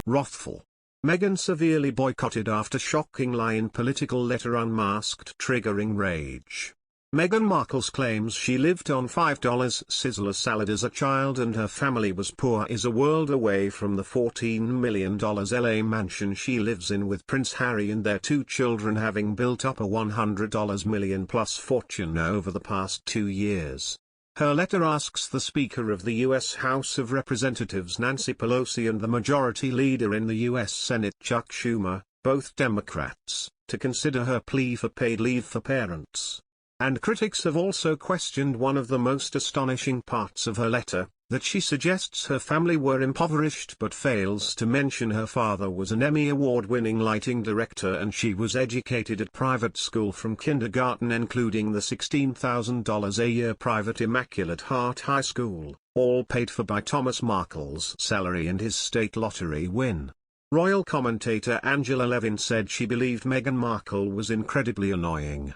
WRATHFUL. Meghan severely boycotted after shocking lie in political letter unmasked triggering rage. Meghan Markle's claims she lived on $5 Sizzler salad as a child and her family was poor is a world away from the $14 million LA mansion she lives in with Prince Harry and their 2 children, having built up a $100 million plus fortune over the past 2 years. Her letter asks the Speaker of the U.S. House of Representatives Nancy Pelosi and the Majority Leader in the U.S. Senate Chuck Schumer, both Democrats, to consider her plea for paid leave for parents. And critics have also questioned one of the most astonishing parts of her letter, that she suggests her family were impoverished but fails to mention her father was an Emmy Award-winning lighting director and she was educated at private school from kindergarten, including the $16,000 a year private Immaculate Heart High School, all paid for by Thomas Markle's salary and his state lottery win. Royal commentator Angela Levin said she believed Meghan Markle was incredibly annoying.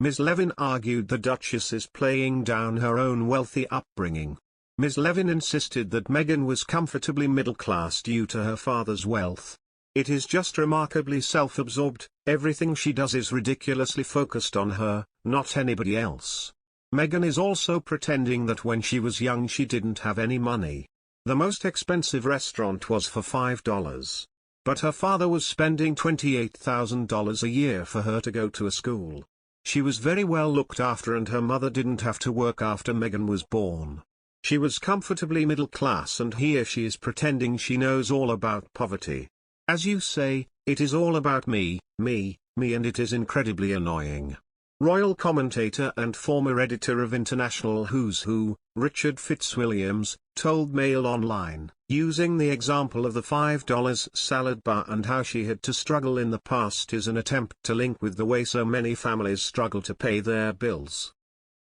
Ms. Levin argued the Duchess is playing down her own wealthy upbringing. Ms. Levin insisted that Meghan was comfortably middle class due to her father's wealth. It is just remarkably self-absorbed, everything she does is ridiculously focused on her, not anybody else. Meghan is also pretending that when she was young she didn't have any money. The most expensive restaurant was for $5. But her father was spending $28,000 a year for her to go to a school. She was very well looked after and her mother didn't have to work after Meghan was born. She was comfortably middle class and here she is pretending she knows all about poverty. As you say, it is all about me, and it is incredibly annoying. Royal commentator and former editor of International Who's Who, Richard Fitzwilliams, told Mail Online, using the example of the $5 salad bar and how she had to struggle in the past is an attempt to link with the way so many families struggle to pay their bills.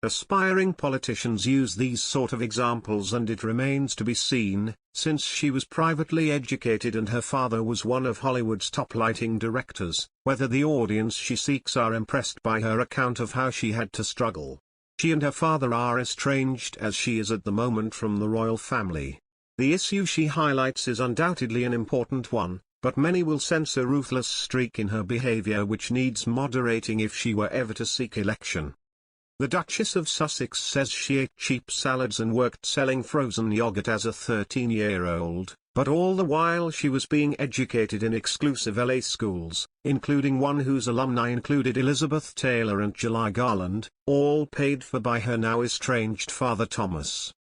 Aspiring politicians use these sort of examples and it remains to be seen, since she was privately educated and her father was one of Hollywood's top lighting directors, whether the audience she seeks are impressed by her account of how she had to struggle. She and her father are estranged as she is at the moment from the royal family. The issue she highlights is undoubtedly an important one, but many will sense a ruthless streak in her behavior which needs moderating if she were ever to seek election. The Duchess of Sussex says she ate cheap salads and worked selling frozen yogurt as a 13-year-old, but all the while she was being educated in exclusive LA schools, including one whose alumni included Elizabeth Taylor and Julie Garland, all paid for by her now estranged father Thomas.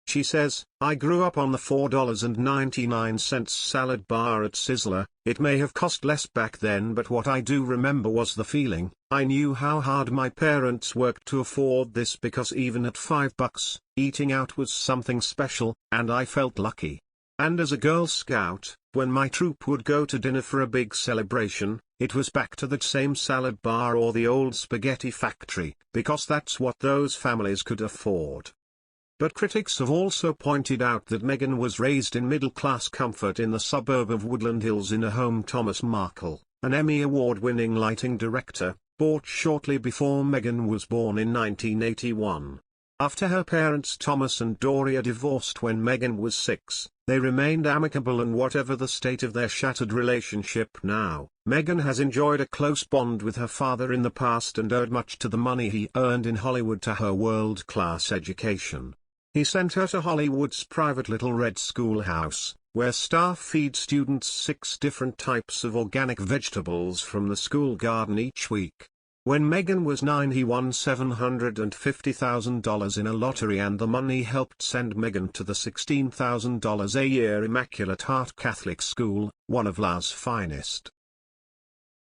She says, "I grew up on the $4.99 salad bar at Sizzler. It may have cost less back then, but what I do remember was the feeling. I knew how hard my parents worked to afford this because even at $5, eating out was something special, and I felt lucky. And as a Girl Scout, when my troop would go to dinner for a big celebration, it was back to that same salad bar or the old spaghetti factory, because that's what those families could afford." But critics have also pointed out that Meghan was raised in middle-class comfort in the suburb of Woodland Hills in a home Thomas Markle, an Emmy Award-winning lighting director, bought shortly before Meghan was born in 1981. After her parents Thomas and Doria divorced when Meghan was 6, they remained amicable, and whatever the state of their shattered relationship now, Meghan has enjoyed a close bond with her father in the past and owed much to the money he earned in Hollywood to her world-class education. He sent her to Hollywood's private Little Red Schoolhouse, where staff feed students 6 different types of organic vegetables from the school garden each week. When Meghan was 9, he won $750,000 in a lottery, and the money helped send Meghan to the $16,000 a year Immaculate Heart Catholic School, one of LA's finest.